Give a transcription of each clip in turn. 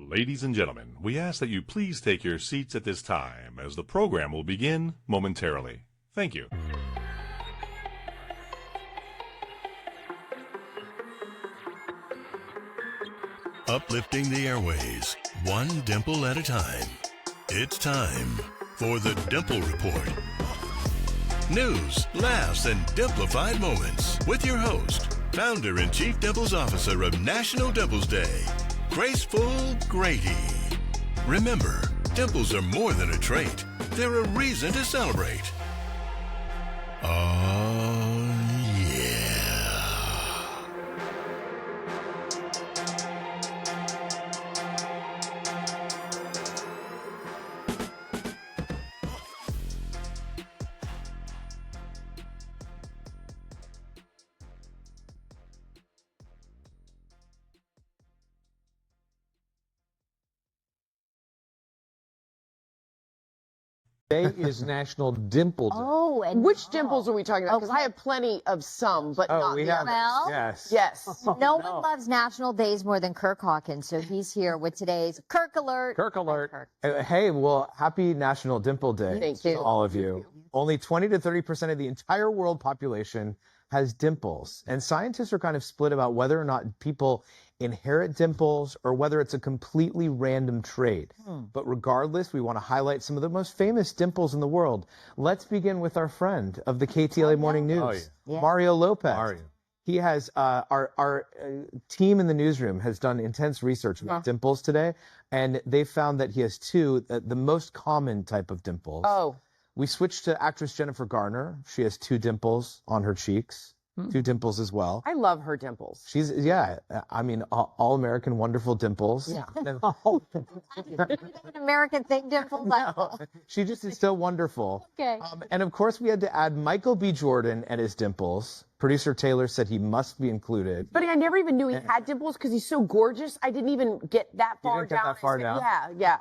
Ladies and gentlemen, we ask that you please take your seats at this time as the program will begin momentarily. Thank you. Uplifting the airways, one dimple at a time. It's time for the Dimple Report. News, laughs, and dimplified moments with your host, founder and chief Dimples officer of National Dimples Day, Graceful Grady. Remember, dimples are more than a trait. They're a reason to celebrate. Oh, yeah. Today is National Dimple Day. Oh, and Which dimples are we talking about? Because I have plenty of some, but not we the have others. Well, yes. Yes. no one loves national days more than Kirk Hawkins, so he's here with today's Kirk Alert. Kirk alert. Kirk. Hey, well, happy National Dimple Day Thank to you. all of you. Only 20 to 30% of the entire world population has dimples, and scientists are kind of split about whether or not people inherit dimples or whether it's a completely random trait. But regardless, we want to highlight some of the most famous dimples in the world. Let's begin with our friend of the KTLA Morning News, Yeah. Mario Lopez. Mario. He has our team in the newsroom has done intense research about dimples today, and they found that he has two, the most common type of dimples. Oh, We switched to actress Jennifer Garner. She has two dimples on her cheeks, two dimples as well. I love her dimples. She's, yeah, I mean, all American, wonderful dimples. Yeah. An American thing, Dimple. No, she just is so wonderful. Okay. And of course, we had to add Michael B. Jordan and his dimples. Producer Taylor said he must be included. But I never even knew he had dimples because he's so gorgeous. I didn't even get that far didn't get down. that far down? Yeah.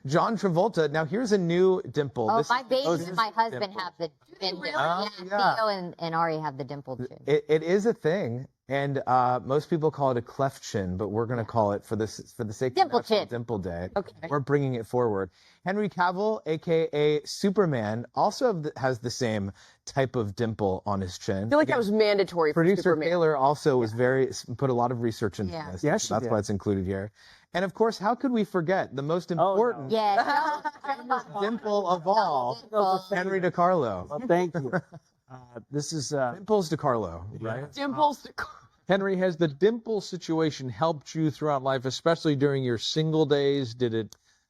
John Travolta. Now, here's a new dimple. Oh, This- my baby this and my is husband dimple. have the dimple. Really? Yeah, Yeah. Theo and Ari have the dimple too. It is a thing, and most people call it a cleft chin, but we're going to call it for the sake Dimple of National chin. Dimple Day. Okay. We're bringing it forward. Henry Cavill, aka Superman, also has the same type of dimple on his chin. I feel like that was mandatory for Producer Superman. Taylor also was put a lot of research into Yeah. this. Yes, she That's did. why it's included here. And of course, how could we forget the most important Yeah. dimple of all, Henry DiCarlo. Well, thank you. This is Dimples DiCarlo, right? Dimples. Henry. Has the dimple situation helped you throughout life, especially during your single days?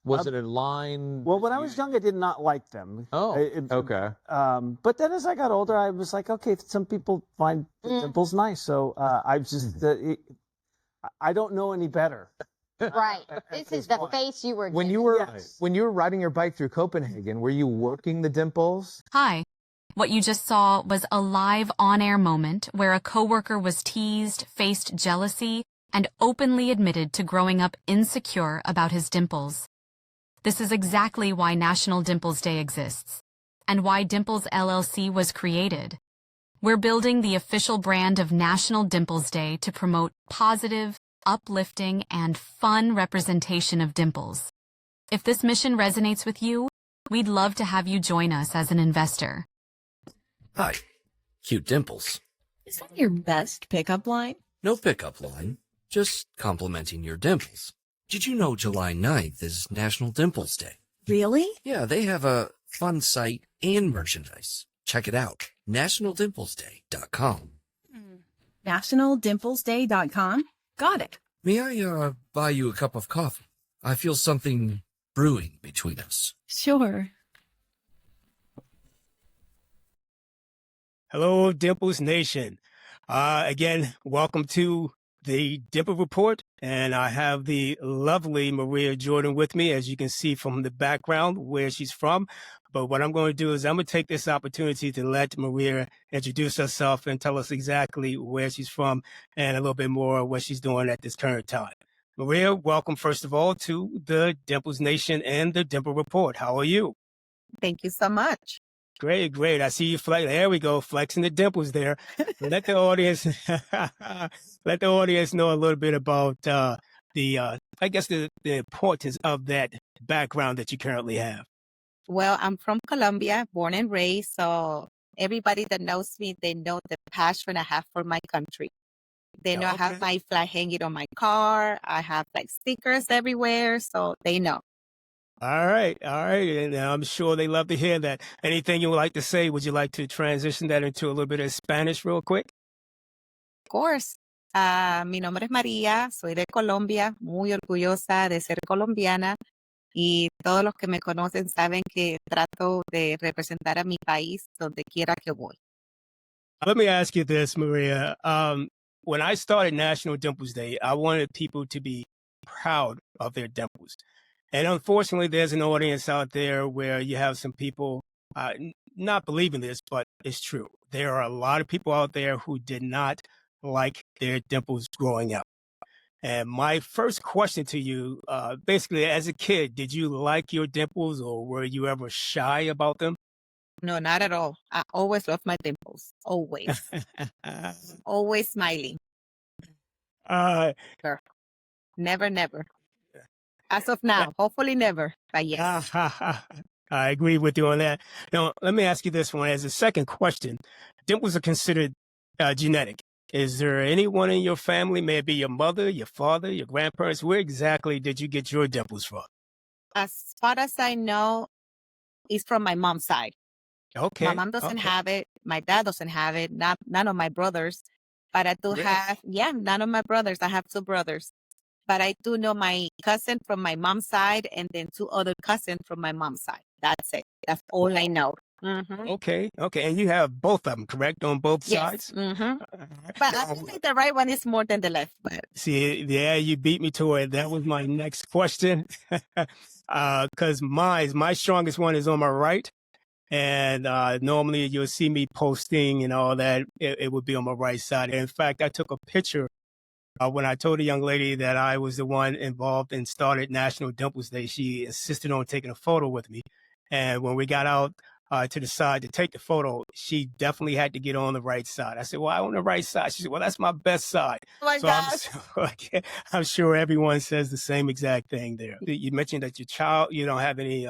Was it a line? Well, when I was young, I did not like them. Oh, Okay. But then as I got older, I was like, okay, some people find the dimples nice. So I just, I don't know any better. Right. This is the face you were When given. you were Yes. when you were riding your bike through Copenhagen, were you working the dimples? Hi. What you just saw was a live on-air moment where a coworker was teased, faced jealousy, and openly admitted to growing up insecure about his dimples. This is exactly why National Dimples Day exists, and why Dimples LLC was created. We're building the official brand of National Dimples Day to promote positive, uplifting, and fun representation of dimples. If this mission resonates with you, we'd love to have you join us as an investor. Hi, cute dimples. Is that your best pickup line? No pickup line, just complimenting your dimples. Did you know July 9th is National Dimples Day? Really? Yeah, they have a fun site and merchandise. Check it out, nationaldimplesday.com. NationalDimplesDay.com? Got it. May I, buy you a cup of coffee? I feel something brewing between us. Sure. Hello, Dimples Nation. Again, welcome to the Dimple Report, and I have the lovely Maria Jordan with me, as you can see from the background where she's from. But what I'm going to do is I'm going to take this opportunity to let Maria introduce herself and tell us exactly where she's from and a little bit more of what she's doing at this current time. Maria, welcome, first of all, to the Dimples Nation and the Dimple Report. How are you? Thank you so much. Great, great. I see you flex. There we go, flexing the dimples there. Let the audience, let the audience know a little bit about I guess the importance of that background that you currently have? Well, I'm from Colombia, born and raised, so everybody that knows me, they know the passion I have for my country. They know I have my flag hanging on my car. I have like stickers everywhere, so they know. All right, and I'm sure they love to hear that. Anything you would like to say? Would you like to transition that into a little bit of Spanish real quick? Of course. Mi nombre es María, soy de Colombia, muy orgullosa de ser colombiana y todos los que me conocen saben que trato de representar a mi país donde quiera que voy. Let me ask you this, Maria. When I started National Dimples Day, I wanted people to be proud of their dimples. And unfortunately, there's an audience out there where you have some people not believing this, but it's true. There are a lot of people out there who did not like their dimples growing up. And my first question to you, basically, as a kid, did you like your dimples or were you ever shy about them? No, not at all. I always love my dimples. Always. Always smiling. Never, never. As of now, hopefully never, but yes. I agree with you on that. Now, let me ask you this one as a second question. Dimples are considered genetic. Is there anyone in your family, maybe your mother, your father, your grandparents, where exactly did you get your dimples from? As far as I know, it's from my mom's side. Okay. My mom doesn't have it. My dad doesn't have it. None of my brothers. But I do have, none of my brothers. I have 2 brothers. But I do know my cousin from my mom's side and then 2 other cousins from my mom's side. That's it. That's all I know. Mm-hmm. Okay. And you have both of them, correct, on both sides? Mm-hmm. But I think the right one is more than the left. But see, yeah, you beat me to it. That was my next question. Because my strongest one is on my right. And normally you'll see me posting and all that. It would be on my right side. In fact, I took a picture when I told a young lady that I was the one involved and started National Dimples Day. She insisted on taking a photo with me. And when we got out to the side to take the photo, she definitely had to get on the right side. I said, well, I'm on the right side. She said, well, that's my best side. Oh my gosh. I'm sure everyone says the same exact thing there. You mentioned that you don't have any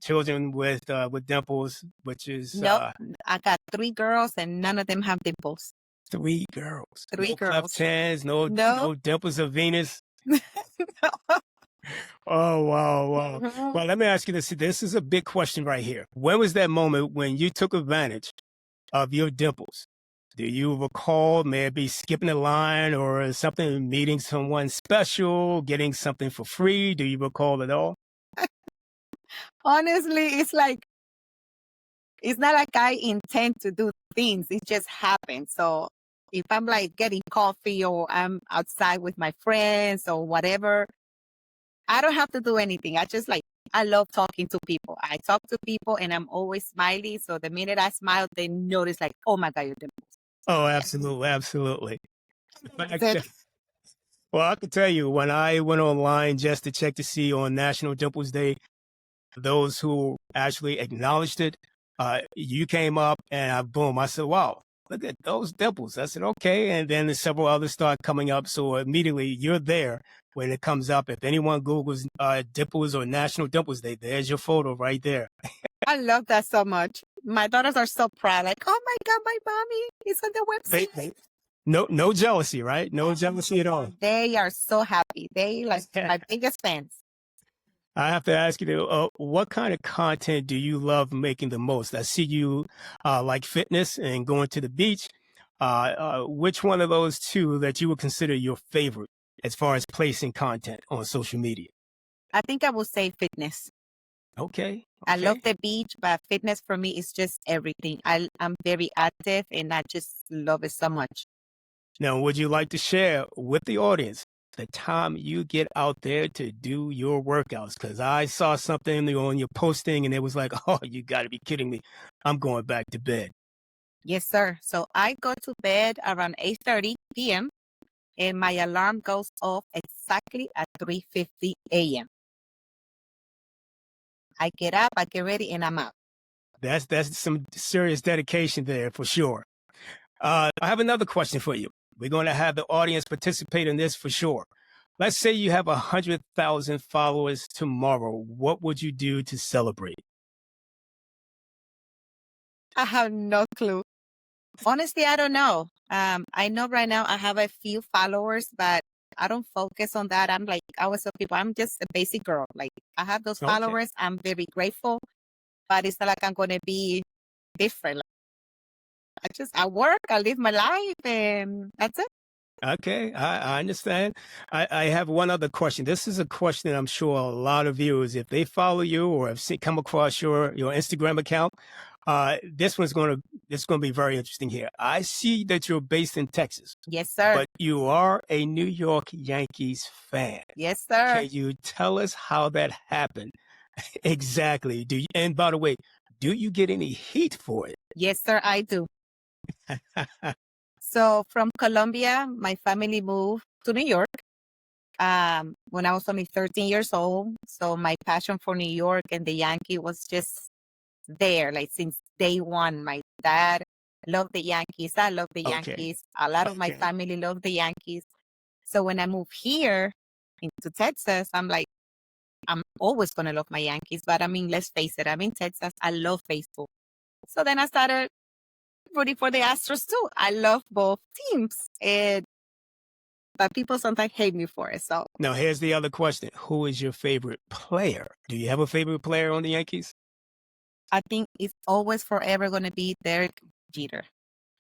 children with dimples, which is... Nope. I got 3 girls and none of them have dimples. 3 girls. 3 no girls. Cleft hands, no dimples of Venus. Oh, wow. Mm-hmm. Well, let me ask you this. This is a big question right here. When was that moment when you took advantage of your dimples? Do you recall maybe skipping a line or something, meeting someone special, getting something for free? Do you recall at all? Honestly, it's not like I intend to do things. It just happens. So if I'm like getting coffee or I'm outside with my friends or whatever, I don't have to do anything. I love talking to people. I talk to people and I'm always smiling. So the minute I smile, they notice like, oh my God, you're dimples. Oh, absolutely. Well, I can tell you, when I went online just to check to see on National Dimples Day, those who actually acknowledged it, you came up and boom, I said, wow, look at those dimples. I said, okay. And then several others start coming up. So immediately you're there when it comes up. If anyone Googles dimples or National Dimples Day, there's your photo right there. I love that so much. My daughters are so proud. Like, oh my God, my mommy is on the website. No jealousy, right? No jealousy at all. They are so happy. They like my biggest fans. I have to ask you, what kind of content do you love making the most? I see you like fitness and going to the beach. Which one of those 2 that you would consider your favorite as far as placing content on social media? I think I would say fitness. Okay. I love the beach, but fitness for me is just everything. I'm very active and I just love it so much. Now, would you like to share with the audience the time you get out there to do your workouts? Because I saw something on your posting and it was like, oh, you got to be kidding me. I'm going back to bed. Yes, sir. So I go to bed around 8:30 p.m. and my alarm goes off exactly at 3:50 a.m. I get up, I get ready, and I'm out. That's some serious dedication there for sure. I have another question for you. We're going to have the audience participate in this for sure. Let's say you have 100,000 followers tomorrow. What would you do to celebrate? I have no clue. Honestly, I don't know. I know right now I have a few followers, but I don't focus on that. I'm like, I always tell people, I'm just a basic girl. Like, I have those Okay. followers. I'm very grateful, but it's not like I'm going to be different. I work, I live my life, and that's it. Okay, I understand. I have one other question. This is a question I'm sure a lot of viewers, if they follow you or have come across your Instagram account, this one's going to be very interesting here. I see that you're based in Texas. Yes, sir. But you are a New York Yankees fan. Yes, sir. Can you tell us how that happened? Exactly. And by the way, do you get any heat for it? Yes, sir, I do. So from Colombia, my family moved to New York when I was only 13 years old. So my passion for New York and the Yankee was just there, like since day one. My dad loved the Yankees. I love the Yankees. A lot of my family loved the Yankees. So when I moved here into Texas, I'm like, I'm always going to love my Yankees. But I mean, let's face it, I'm in Texas. I love baseball. So then I started rooting for the Astros too. I love both teams. But people sometimes hate me for it. So now here's the other question. Who is your favorite player? Do you have a favorite player on the Yankees? I think it's always forever going to be Derek Jeter.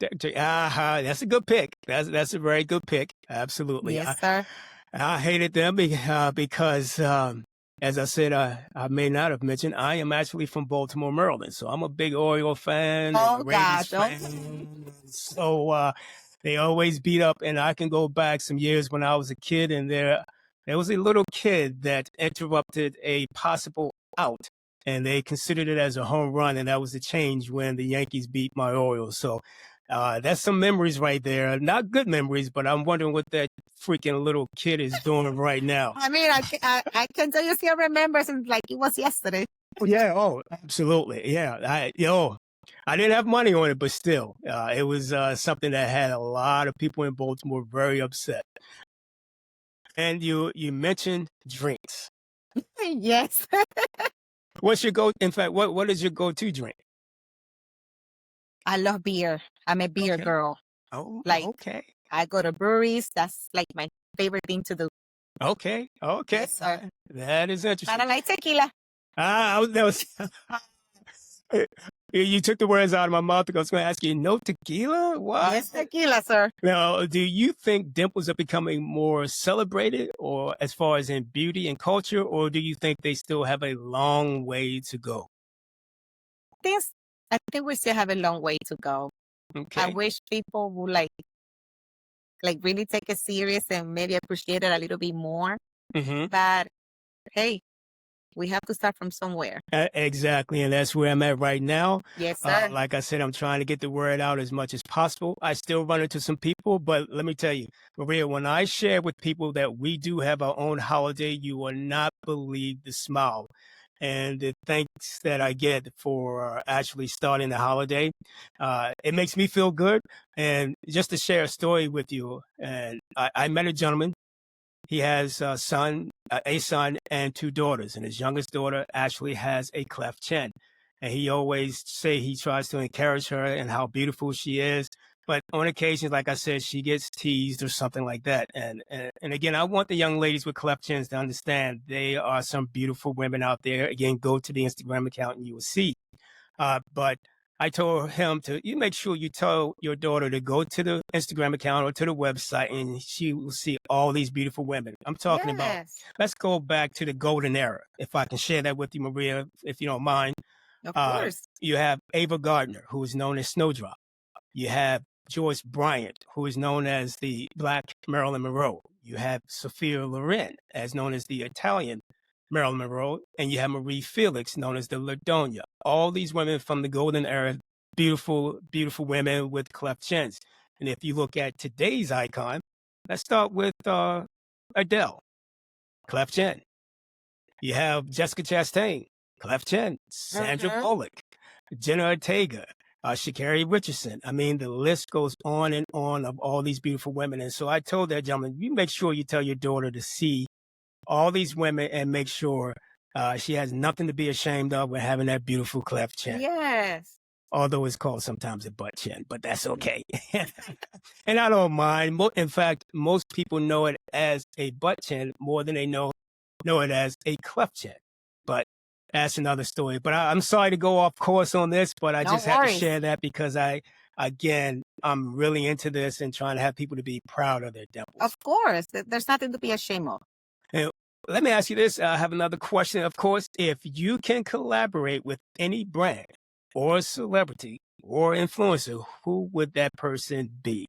That's a good pick. That's a very good pick. Absolutely. Yes, sir. I hated them because, as I said, I may not have mentioned, I am actually from Baltimore, Maryland. So I'm a big Orioles fan. Oh, Raiders gosh. fan. So they always beat up. And I can go back some years when I was a kid, and there was a little kid that interrupted a possible out. And they considered it as a home run, and that was the change when the Yankees beat my Orioles. So that's some memories right there. Not good memories, but I'm wondering what that freaking little kid is doing right now. I mean, I can tell you still remember it like it was yesterday. Yeah, oh, absolutely. Yeah, I didn't have money on it, but still, it was something that had a lot of people in Baltimore very upset. And you mentioned drinks. Yes. What's your in fact, what is your go-to drink? I love beer. I'm a beer girl. Oh, like, okay. I go to breweries. That's like my favorite thing to do. Okay. Yes, sir. That is interesting. I don't like tequila. You took the words out of my mouth because I was going to ask you, no tequila? What? Yes, tequila, sir. Now, do you think dimples are becoming more celebrated or as far as in beauty and culture, or do you think they still have a long way to go? I think we still have a long way to go. Okay. I wish people would like really take it serious and maybe appreciate it a little bit more. Mm-hmm. But hey, we have to start from somewhere. Exactly. And that's where I'm at right now. Yes, sir. Like I said, I'm trying to get the word out as much as possible. I still run into some people, but let me tell you, Maria, when I share with people that we do have our own holiday, you will not believe the smile and the thanks that I get for actually starting the holiday. It makes me feel good. And just to share a story with you, and I met a gentleman. He has a son and two daughters, and his youngest daughter actually has a cleft chin. And he always he tries to encourage her and how beautiful she is. But on occasions, like I said, she gets teased or something like that. And again, I want the young ladies with cleft chins to understand they are some beautiful women out there. Again, go to the Instagram account and you will see. But I told him you make sure you tell your daughter to go to the Instagram account or to the website, and she will see all these beautiful women. I'm talking about, let's go back to the golden era. If I can share that with you, Maria, if you don't mind. Of course. You have Ava Gardner, who is known as Snowdrop. You have Joyce Bryant, who is known as the Black Marilyn Monroe. You have Sophia Loren, as known as the Italian Marilyn Monroe, and you have Marie Felix, known as the LaDonya. All these women from the golden era, beautiful, beautiful women with cleft chins. And if you look at today's icon, let's start with Adele, cleft chin. You have Jessica Chastain, cleft chin. Sandra Bullock, Jenna Ortega, Sha'Carri Richardson. I mean, the list goes on and on of all these beautiful women. And so I told that gentleman, you make sure you tell your daughter to see all these women and make sure she has nothing to be ashamed of with having that beautiful cleft chin. Yes. Although it's called sometimes a butt chin, but that's okay. And I don't mind. In fact, most people know it as a butt chin more than they know it as a cleft chin. But that's another story. But I'm sorry to go off course on this, but I just have to share that because I'm really into this and trying to have people to be proud of their dimples. Of course. There's nothing to be ashamed of. And let me ask you this. I have another question. Of course, if you can collaborate with any brand or celebrity or influencer, who would that person be?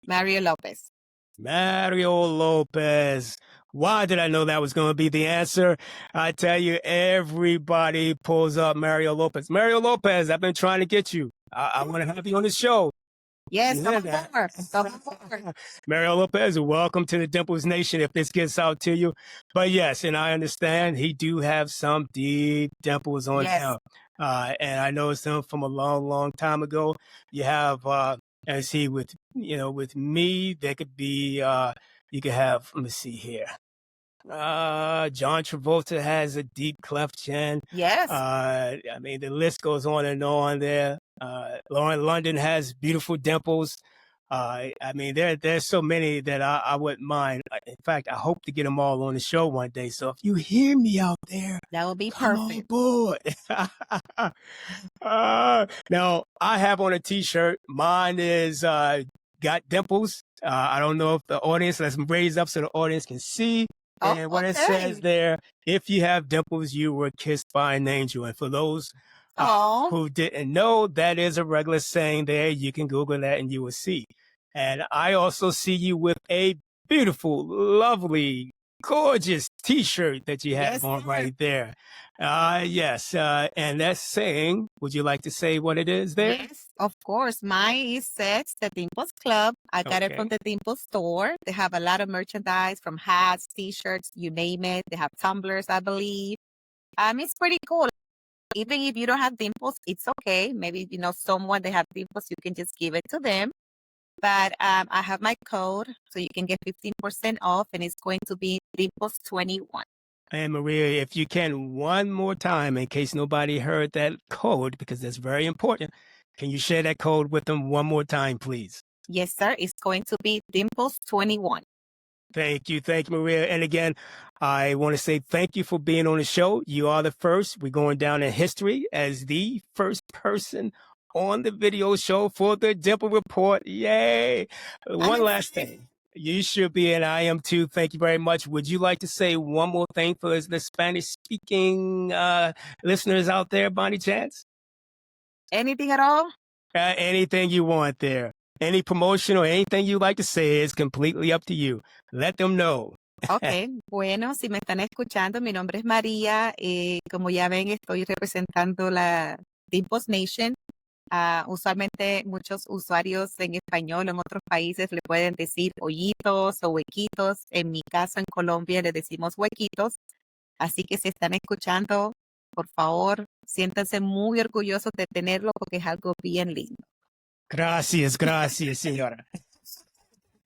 Mario Lopez. Mario Lopez. Why did I know that was going to be the answer? I tell you, everybody pulls up Mario Lopez. Mario Lopez, I've been trying to get you. I want to have you on the show. Yes, come on. Mario Lopez, welcome to the Dimples Nation if this gets out to you. But yes, and I understand he do have some deep dimples on him. And I noticed him from a long, long time ago. You have, as he with me, there could be, you could have, let me see here. John Travolta has a deep cleft chin. Yes. I mean, the list goes on and on there. Lauren London has beautiful dimples. I mean, there's so many that I wouldn't mind. In fact, I hope to get them all on the show one day. So if you hear me out there, that would be perfect. Boy. Now, I have on a T-shirt. Mine is got dimples. I don't know if the audience, let's raise up so the audience can see. And what it says there, if you have dimples, you were kissed by an angel. And for those who didn't know, that is a regular saying there. You can Google that and you will see. And I also see you with a beautiful, lovely, gorgeous T-shirt that you have on right there. Yes. And that's saying, would you like to say what it is there? Yes, of course. Mine says the Dimples Club. I got it from the Dimples store. They have a lot of merchandise from hats, T-shirts, you name it. They have tumblers, I believe. It's pretty cool. Even if you don't have dimples, it's okay. Maybe you know someone that have dimples, you can just give it to them. But I have my code, so you can get 15% off, and it's going to be Dimples21. And Maria, if you can, one more time, in case nobody heard that code, because that's very important, can you share that code with them one more time, please? Yes, sir. It's going to be Dimples21. Thank you, Maria. And again, I want to say thank you for being on the show. You are the first. We're going down in history as the first person on the video show for the Dimple Report. Yay! One last thing. You should be, and I am too. Thank you very much. Would you like to say one more thing for the Spanish-speaking listeners out there, Bonnie Chance? Anything at all? Anything you want there. Any promotion or anything you like to say is completely up to you. Let them know. Ok, bueno, si me están escuchando, mi nombre es María. Como ya ven, estoy representando la Dimples Nation. Usualmente muchos usuarios en español en otros países le pueden decir hoyitos o huequitos. En mi caso, en Colombia, le decimos huequitos. Así que si están escuchando, por favor, siéntanse muy orgullosos de tenerlo porque es algo bien lindo. Gracias, señora.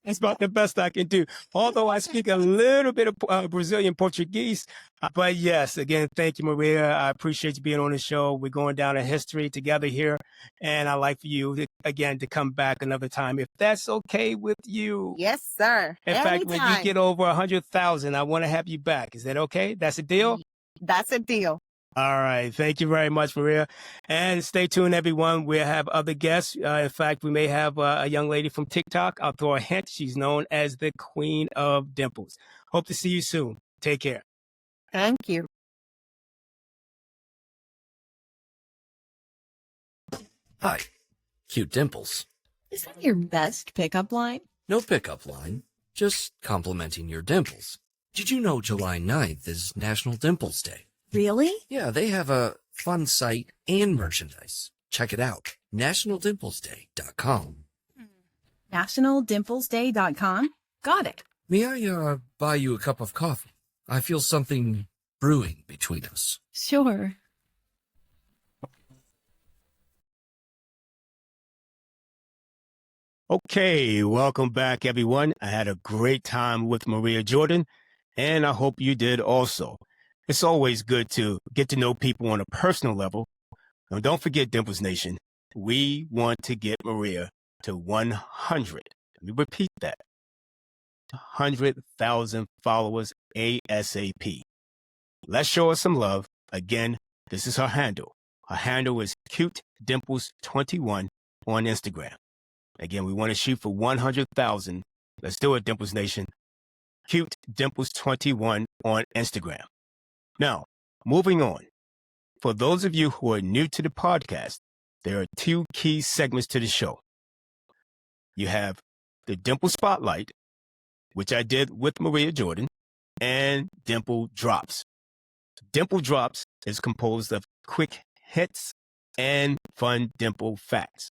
That's about the best I can do. Although I speak a little bit of Brazilian Portuguese. But yes, again, thank you, Maria. I appreciate you being on the show. We're going down in history together here. And I'd like for you, again, to come back another time, if that's okay with you. Yes, sir. In fact, when you get over 100,000, I want to have you back. Is that okay? That's a deal? That's a deal. All right. Thank you very much, Maria. And stay tuned, everyone. We'll have other guests. In fact, we may have a young lady from TikTok. I'll throw a hint. She's known as the Queen of Dimples. Hope to see you soon. Take care. Thank you. Hi. Cute dimples. Is that your best pickup line? No pickup line. Just complimenting your dimples. Did you know July 9th is National Dimples Day? Really? Yeah, they have a fun site and merchandise. Check it out. NationalDimplesDay.com. NationalDimplesDay.com? Got it. May I buy you a cup of coffee? I feel something brewing between us. Sure. Okay, welcome back, everyone. I had a great time with Maria Jordan, and I hope you did also. It's always good to get to know people on a personal level. And don't forget, Dimples Nation, we want to get Maria to 100. Let me repeat that. 100,000 followers ASAP. Let's show her some love. Again, this is her handle. Her handle is CuteDimples21 on Instagram. Again, we want to shoot for 100,000. Let's do it, Dimples Nation. CuteDimples21 on Instagram. Now, moving on. For those of you who are new to the podcast, there are two key segments to the show. You have the Dimple Spotlight, which I did with Maria Jordan, and Dimple Drops. Dimple Drops is composed of quick hits and fun dimple facts.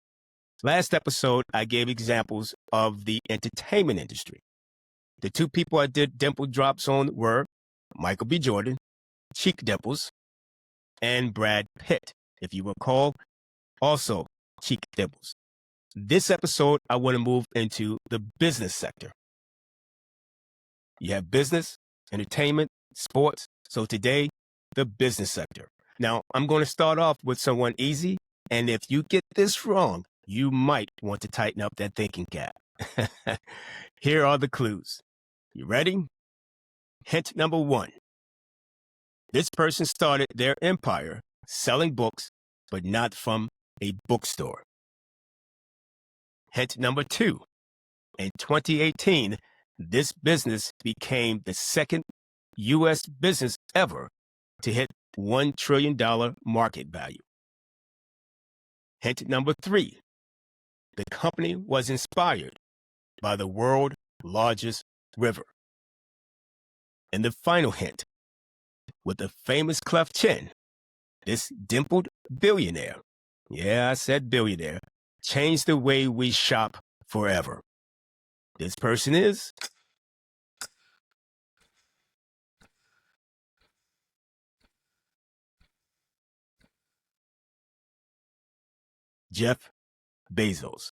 Last episode, I gave examples of the entertainment industry. The two people I did Dimple Drops on were Michael B. Jordan, Cheek Dimples, and Brad Pitt, if you recall, also Cheek Dimples. This episode, I want to move into the business sector. You have business, entertainment, sports. So today, the business sector. Now, I'm going to start off with someone easy, and if you get this wrong, you might want to tighten up that thinking cap. Here are the clues. You ready? Hint number 1. This person started their empire selling books, but not from a bookstore. Hint number 2. In 2018, this business became the second U.S. business ever to hit $1 trillion market value. Hint number 3. The company was inspired by the world's largest river. And the final hint, with a famous cleft chin, this dimpled billionaire, yeah, I said billionaire, changed the way we shop forever. This person is Jeff Bezos.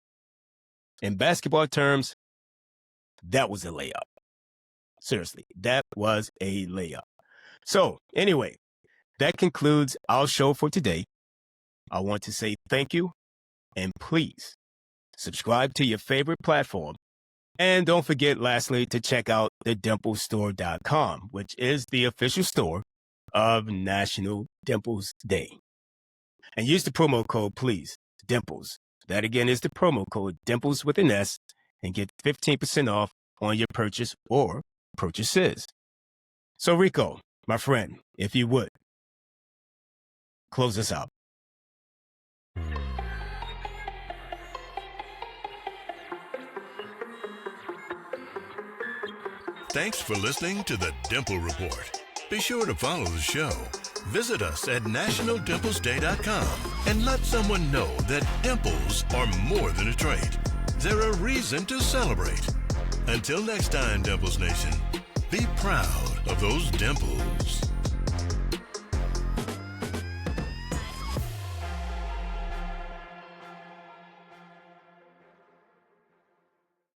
In basketball terms, that was a layup. Seriously, that was a layup. So, anyway, that concludes our show for today. I want to say thank you, and please subscribe to your favorite platform. And don't forget, lastly, to check out the DimplesStore.com, which is the official store of National Dimples Day. And use the promo code, please, Dimples. That again is the promo code Dimples with an S, and get 15% off on your purchase or purchases. So Rico, my friend, if you would, close us out. Thanks for listening to the Dimple Report. Be sure to follow the show. Visit us at nationaldimplesday.com and let someone know that dimples are more than a trait. They're a reason to celebrate. Until next time, Dimples Nation, be proud of those dimples.